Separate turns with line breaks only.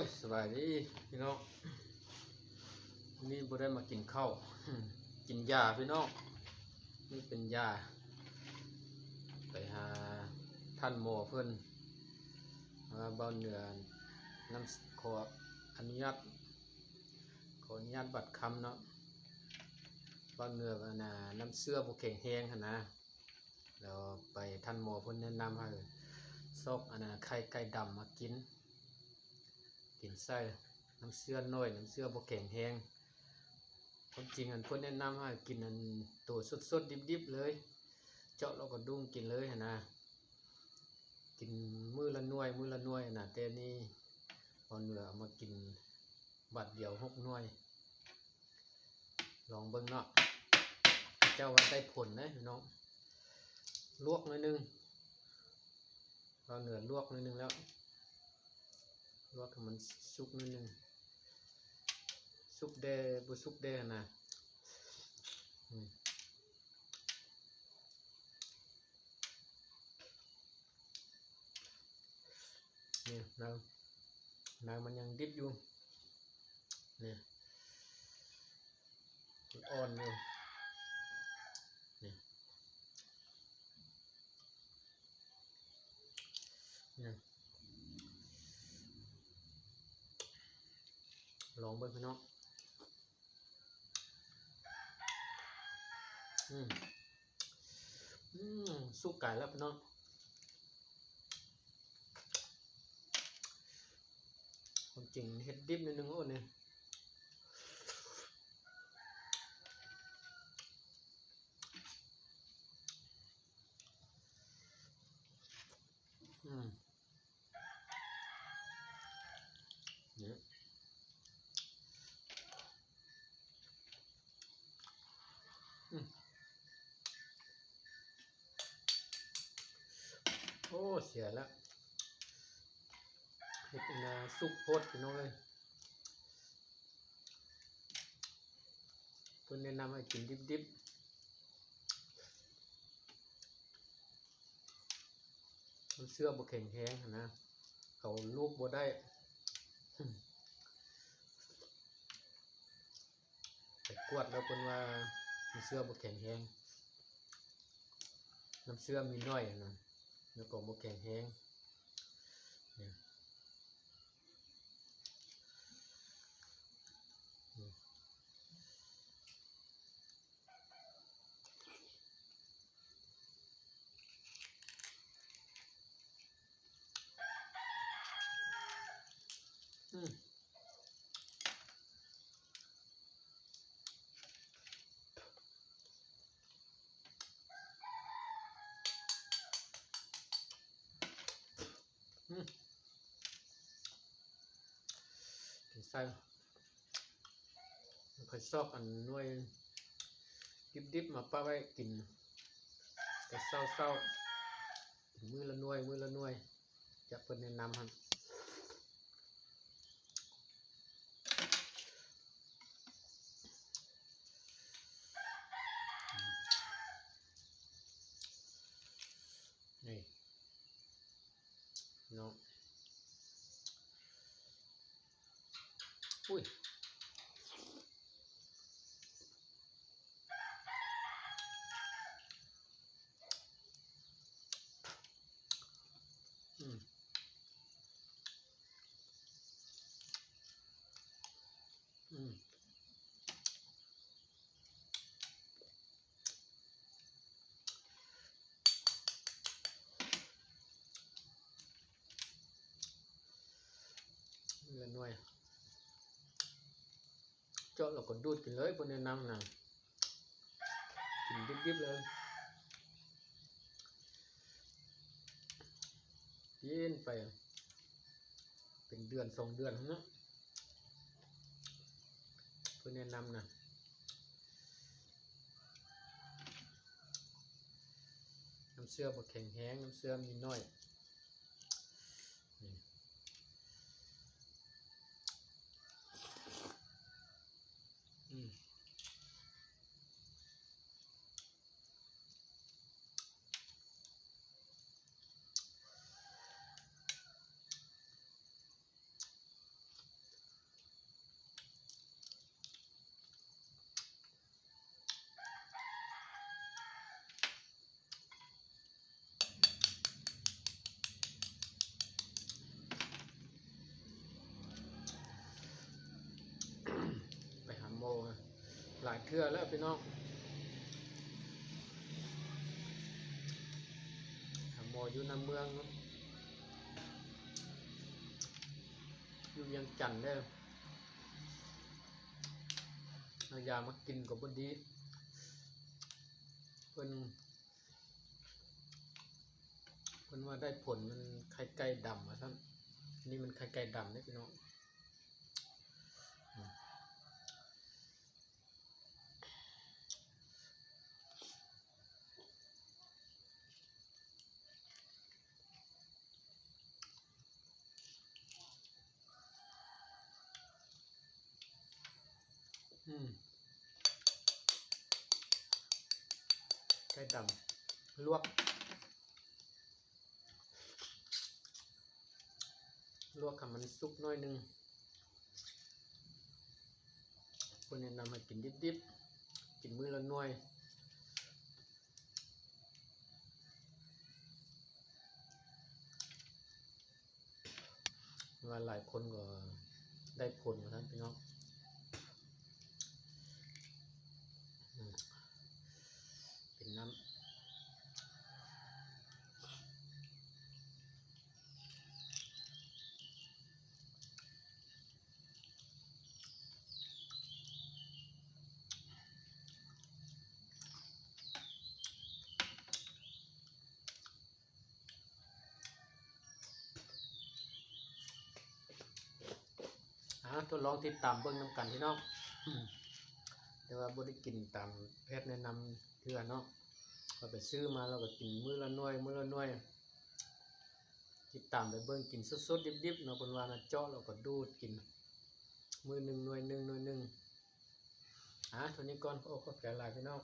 ยสบายดีพี่น้องนี่บ่ได้มากินข้าวกินยาพี่น้องนี่เป็นยาไปหาท่านหมอเพิ่นมาเบาเหนือน้ำขออนุญาตบัตรคำเนาะเบาเหนือน่ะน้ำเสื้อบ่แข็งแรงหั่นนะแล้วไปท่านหมอเพิ่นแนะนำให้ซอกอันนั้นไข่ไก่ดำมากินใส่น้ำเชื่อน้อยน้ำเชื่อบ่แข็งแรงความจริงอันเพิ่นแนะนำให้กินอันตัวสดๆดิบๆเลยเจาะแล้วก็ดุ้งกินเลยนะกินมื้อละหน่วยนะแต่นี่พอเหนือเอามากินบัดเดียว6 หน่วยลองเบิ่งเนาะเจ้าว่าได้ผลนะพี่น้องลวกหน่อยนึงเราเหนือลวกหน่อยนึงแล้วลวกให้มันสุกนิดนึงสุกเดบุสุกเดนะนี่นางมันยังดิบอยู่เนี่ยอ่อนอยู่เนี่ยลองเบิ่งพี่น้องสุกไก่แล้วพี่น้องคนจริงเฮ็ดดิบนิดนึงโอ้เนี่ยเนี่ยโอ้เสียแล้วเฮ็ดเป็นสุกโพดพี่น้องเลยเพิ่นแนะนำให้กินดิบมันเสื้อบ่แข็งแรงนะเขาลูกบ่ได้ไปกวดแล้วเพิ่นว่ามันเสื้อบ่แข็งแรงน้ำเสื้อมีน้อยนะแล้วก็บ่แข็งแรงเนี่ยใส่ค่อยซอกอันหน่วยดิบๆมาป้าไว้กินแต่เศร้าๆมื้อละหน่วยจะเพิ่นแนะนำหั่นนี่เนาะอุ้ยมื้อละหน่วยเจาะแล้วก็ดูดกินเลยเพิ่นแนะนำนะกินดิบๆเลยกินไปเป็นเดือน2 เดือนเนาะเพิ่นแนะนำนะน้ำเชื่อบ่แข็งแรงน้ำเชื่อมีน้อย เทื่อแล้วพี่น้องหาหมออยู่ในเมืองเนาะอยู่เวียงจันทน์เด้อเอายามากินก็บ่ดีเพิ่นว่าได้ผลมันไข่ไก่ดำว่าซั่นนี่มันไข่ไก่ดำเด้พี่น้องไก่ดำลวกให้มันสุกหน่อยนึงคนแนะนำให้กินดิบๆกินมื้อละหน่วยว่าหลายคนก็ได้ผลของท่านพี่น้องเป็นน้ำทดลองติดตามเบิ่งนำกันพี่น้องแต่ว่าบ่ได้กินตามแพทย์แนะนำเทื่อเนาะก็ไปซื้อมาแล้วก็กินมื้อละหน่วยติดตามไปเบิ่งกินสดๆดิบๆเนาะเพิ่นว่านะเจาะแล้วก็ดูดกินมื้อหนึ่งหน่วยหนึ่งเท่านี้ก่อนขอบใจหลายพี่น้อง